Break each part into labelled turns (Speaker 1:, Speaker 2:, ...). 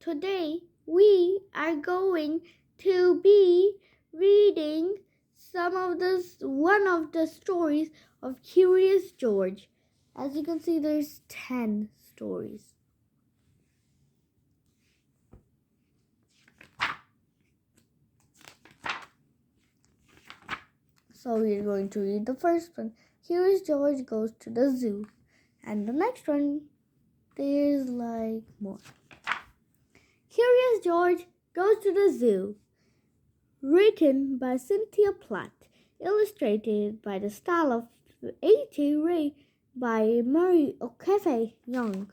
Speaker 1: Today we are going to be reading one of the stories of Curious George. As you can see, there's 10 stories. So we're going to read the first one. Curious George goes to the zoo. And the next one, there's more. Curious George goes to the zoo. Written by Cynthia Platt. Illustrated by the style of A.J. Ray by Murray O'Keefe Young.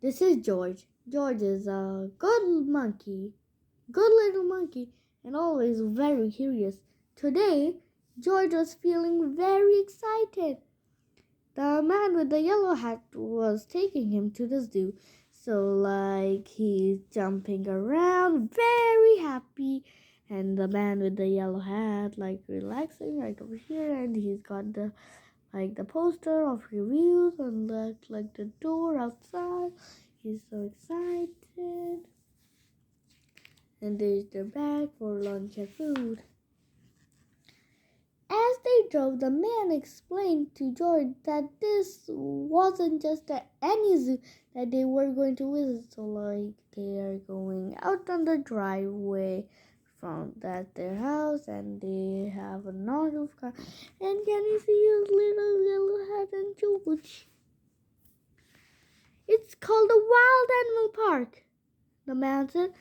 Speaker 1: This is George. George is a good little monkey, and always very curious. Today, George was feeling very excited. The man with the yellow hat was taking him to the zoo. So he's jumping around, very happy. And the man with the yellow hat, relaxing right over here. And he's got the poster of reviews and the door outside. He's so excited. And there's their bag for lunch and food. As they drove, the man explained to George that this wasn't just any zoo that they were going to visit. So they are going out on the driveway from their house, and they have a non-roof car. And can you see his little yellow hat and George? It's called a wild animal park, the man said.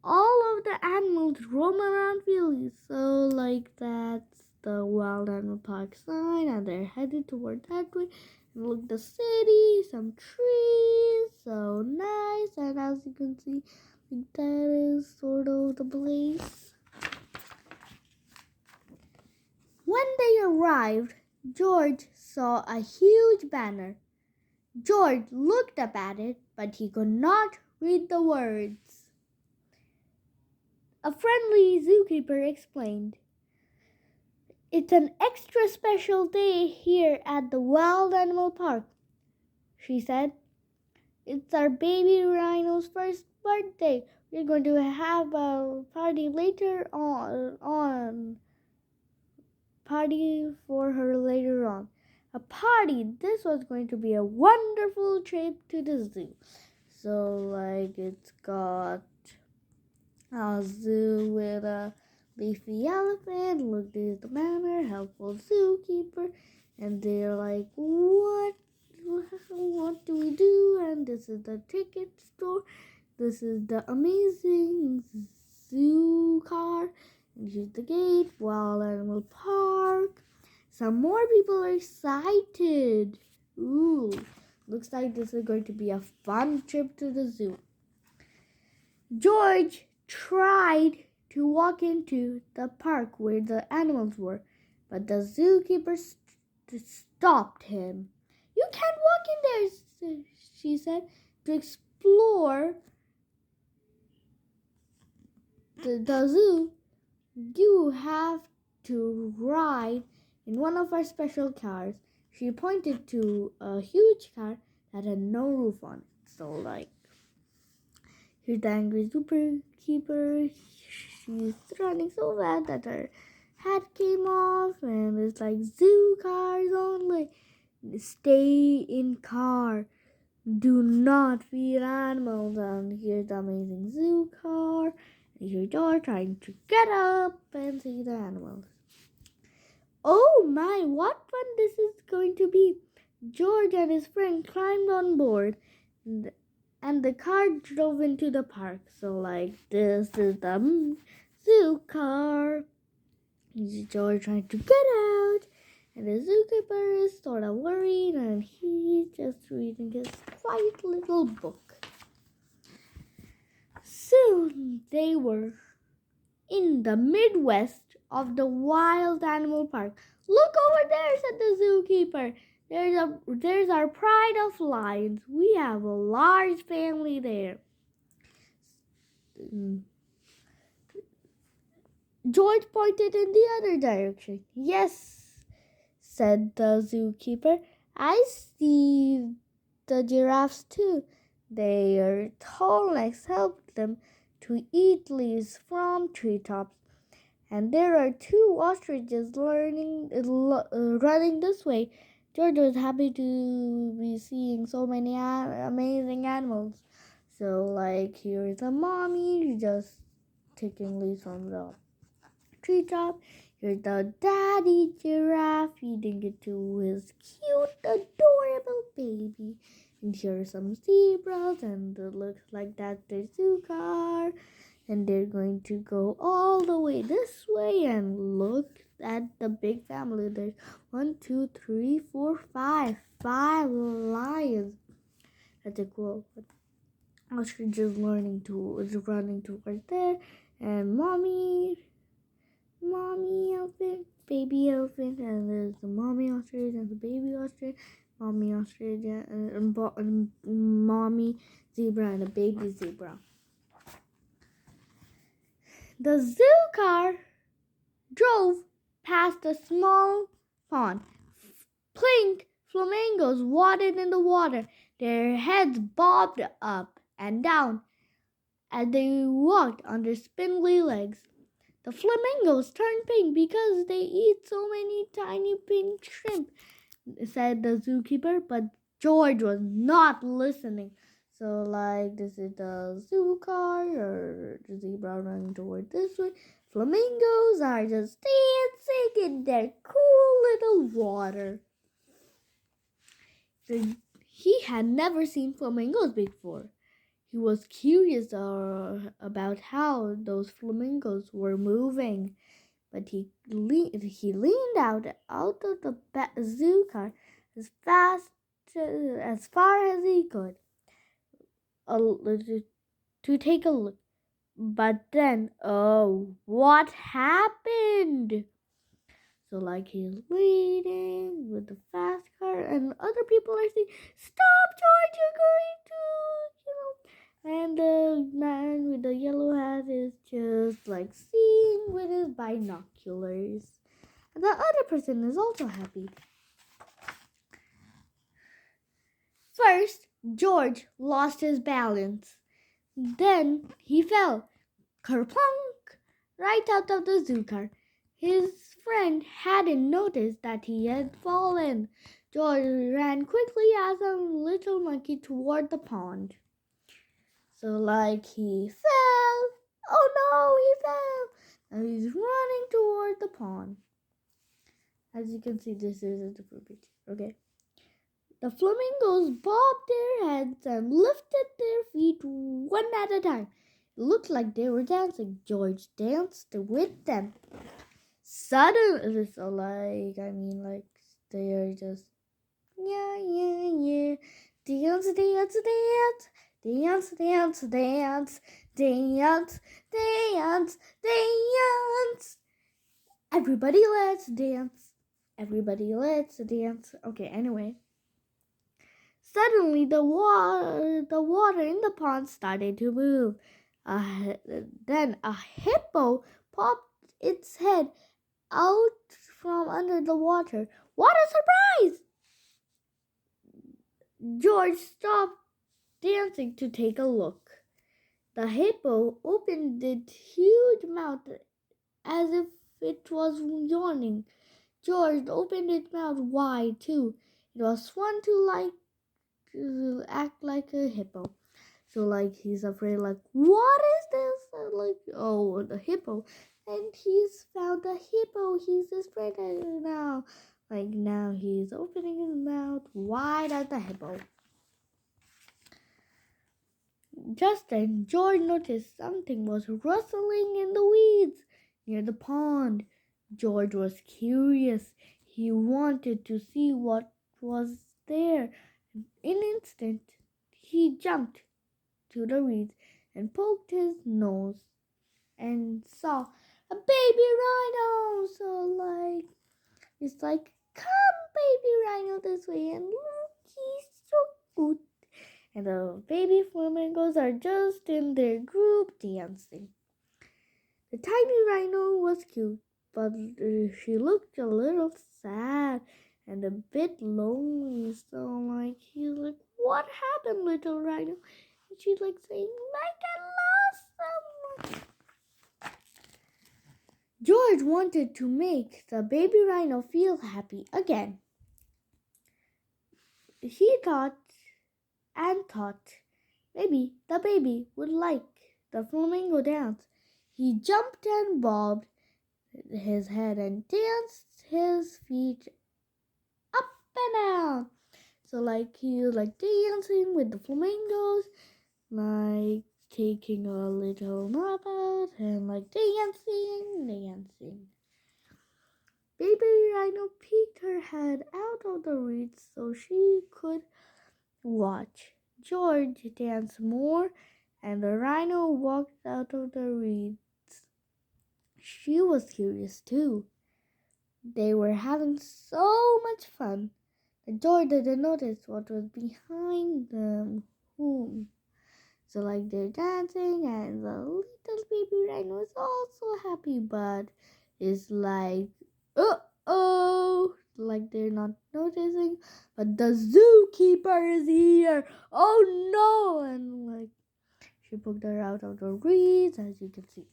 Speaker 1: All of the animals roam around freely. So that's the wild animal park sign, and they're headed toward that way. And look, the city, some trees, so nice. And as you can see, that is sort of the place. When they arrived, George saw a huge banner. George looked up at it, but he could not read the words. A friendly zookeeper explained, "It's an extra special day here at the Wild Animal Park," she said. "It's our baby rhino's first birthday. We're going to have a party later on. Party for her later on. A party. This was going to be a wonderful trip to the zoo." So it's got a zoo with a leafy elephant. Look, there's the banner, helpful zookeeper. And they're like, what do we do? And this is the ticket store. This is the amazing zoo car. And here's the gate, Wild Animal Park. Some more people are excited. Ooh, looks like this is going to be a fun trip to the zoo. George tried to walk into the park where the animals were, but the zookeeper stopped him. "You can't walk in there," she said. "To explore the zoo, you have to ride in one of our special cars." She pointed to a huge car that had no roof on it. So here's the angry zookeeper. She's running so bad that her hat came off, and it's zoo cars only. Stay in car. Do not feed animals. And here's the amazing zoo car. And here's George trying to get up and see the animals. Oh my, what fun this is going to be. George and his friend climbed on board, and the car drove into the park. So this is the zoo car. George trying to get out, and the zookeeper is sort of worried, and he's just reading his quiet little book. Soon they were in the Midwest of the Wild Animal Park. "Look over there," said the zookeeper. There's our pride of lions. We have a large family there." George pointed in the other direction. "Yes," said the zookeeper. "I see the giraffes too. Their tall necks helped them to eat leaves from treetops. And there are two ostriches running this way. George was happy to be seeing so many amazing animals. So, here's a mommy just taking leaves from the treetop. Here's the daddy giraffe feeding it to his cute, adorable baby. And here's some zebras, and it looks like that's the zoo car. And they're going to go all the way this way and look at the big family. There's 1, 2, 3, 4, 5. 5 lions. That's a cool. Ostrich is running towards there, and mommy elephant, baby elephant, and there's the mommy ostrich and the baby ostrich, mommy ostrich and mommy zebra and a baby zebra. The zoo car drove past a small pond. Pink flamingos waded in the water. Their heads bobbed up and down as they walked on their spindly legs. The flamingos turned pink because they eat so many tiny pink shrimp, said the zookeeper, but George was not listening. So, this is the zoo car or the zebra running toward this way. Flamingos are just dancing in their cool little water. He had never seen flamingos before. He was curious about how those flamingos were moving, but he leaned out of the zoo car as far as he could to take a look. But then, oh, what happened? So, he's leading with the fast car, and other people are saying, "Stop, George! You're going to, And the man with the yellow hat is just seeing with his binoculars. And the other person is also happy. First, George lost his balance. Then he fell, kerplunk, right out of the zoo car. His friend hadn't noticed that he had fallen. George ran quickly as a little monkey toward the pond. So, he fell. Oh no, he fell. Now he's running toward the pond. As you can see, this is a different picture. Okay. The flamingos bobbed their heads and lifted their feet one at a time. It looked like they were dancing. George danced with them. Suddenly, they are just, yeah. Dance, dance, dance. Dance, dance, dance. Dance, dance, dance. Everybody, let's dance. Everybody, let's dance. Okay, anyway. Suddenly, the water in the pond started to move. Then a hippo popped its head out from under the water. What a surprise! George stopped dancing to take a look. The hippo opened its huge mouth as if it was yawning. George opened its mouth wide too. It was fun to act like a hippo. So he's afraid, what is this? Oh, the hippo. And he's found the hippo. He's afraid now. Now he's opening his mouth wide at the hippo. Just then, George noticed something was rustling in the weeds near the pond. George was curious. He wanted to see what was there. In an instant, he jumped to the reeds and poked his nose and saw a baby rhino. So it's come baby rhino this way, and look, he's so good. And the baby flamingos are just in their group dancing. The tiny rhino was cute, but she looked a little sad and a bit lonely. So he's like, what happened, little rhino? she's like saying, like, I lost someone. George wanted to make the baby rhino feel happy again. He thought and thought maybe the baby would like the flamingo dance. He jumped and bobbed his head and danced his feet up and down. So like he was like dancing with the flamingos, like taking a little nap out and like dancing. Baby Rhino peeked her head out of the reeds so she could watch George dance more, and the rhino walked out of the reeds. She was curious too. They were having so much fun that George didn't notice what was behind them. So like they're dancing and the little baby rhino is also happy, but it's like, uh-oh, like they're not noticing, but the zookeeper is here. Oh no! And like she poked her out of the reeds, as you can see.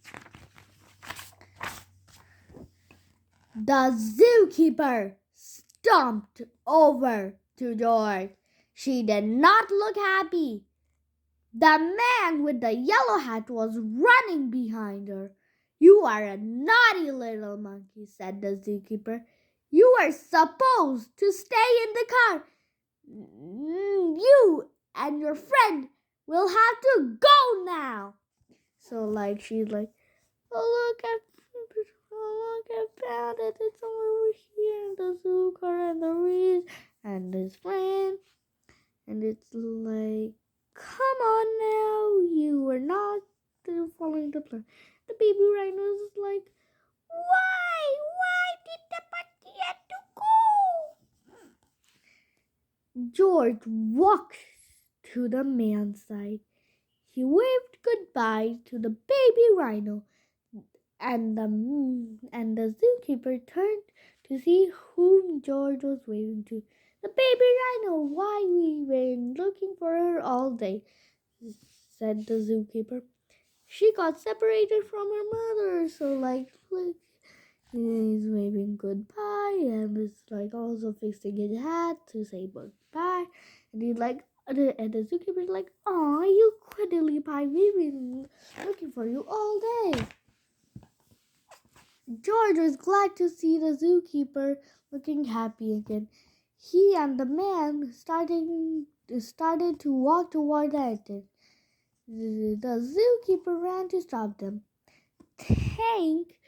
Speaker 1: The zookeeper stomped over to George. She did not look happy. The man with the yellow hat was running behind her. You are a naughty little monkey, said the zookeeper. You are supposed to stay in the car. You and your friend will have to go now. So like she's like, oh look, I found it. It's over here in the zoo car and the reeds and his friend. And it's like, come on now, you were not following the plan. The baby rhino is like, why did the party have to go? George walked to the man's side. He waved goodbye to the baby rhino, and the zookeeper turned to see whom George was waving to. The baby rhino. Why, we've been looking for her all day, said the zookeeper. She got separated from her mother, so like he's waving goodbye and is like also fixing his hat to say goodbye, and he's like. And the zookeeper's like, "Aw, you cuddly pie, we've been looking for you all day." George was glad to see the zookeeper looking happy again. He and the man started to walk toward the entrance. The zookeeper ran to stop them. Thank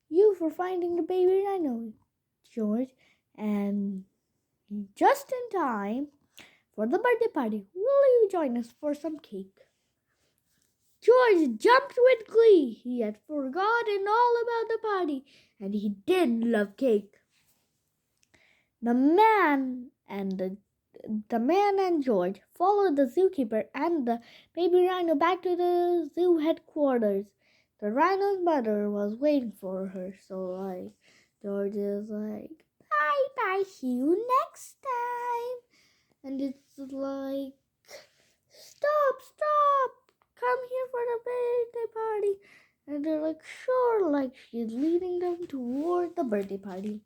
Speaker 1: you for finding the baby rhino, George, and just in time for the birthday party. Will you join us for some cake? George jumped with glee. He had forgotten all about the party, and he did love cake. The man and George followed the zookeeper and the baby rhino back to the zoo headquarters. The rhino's mother was waiting for her, so like George is like, bye, see you next time. And it's like, stop, come here for the birthday party. And they're like, sure, like she's leading them toward the birthday party.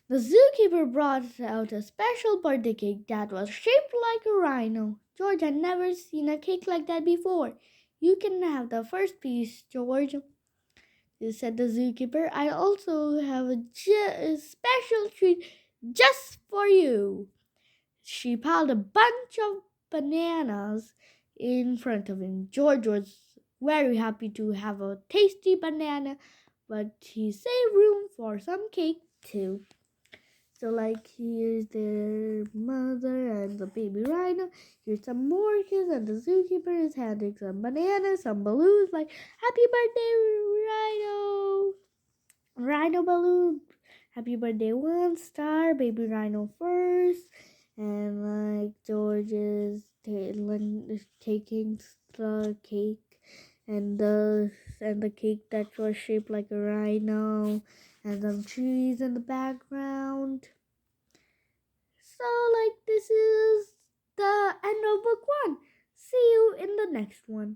Speaker 1: The zookeeper brought out a special birthday cake that was shaped like a rhino. George had never seen a cake like that before. You can have the first piece, George, said the zookeeper. I also have a special treat just for you. She piled a bunch of bananas in front of him. George was very happy to have a tasty banana, but he saved room for some cake too. So like here's their mother and the baby rhino. Here's some more kids and the zookeeper is handing some bananas, some balloons like happy birthday rhino. Rhino balloon. Happy birthday 1 star, baby rhino first. And like George is taking the cake and the cake that was shaped like a rhino and some trees in the background. So like this is the end of book 1. the next one.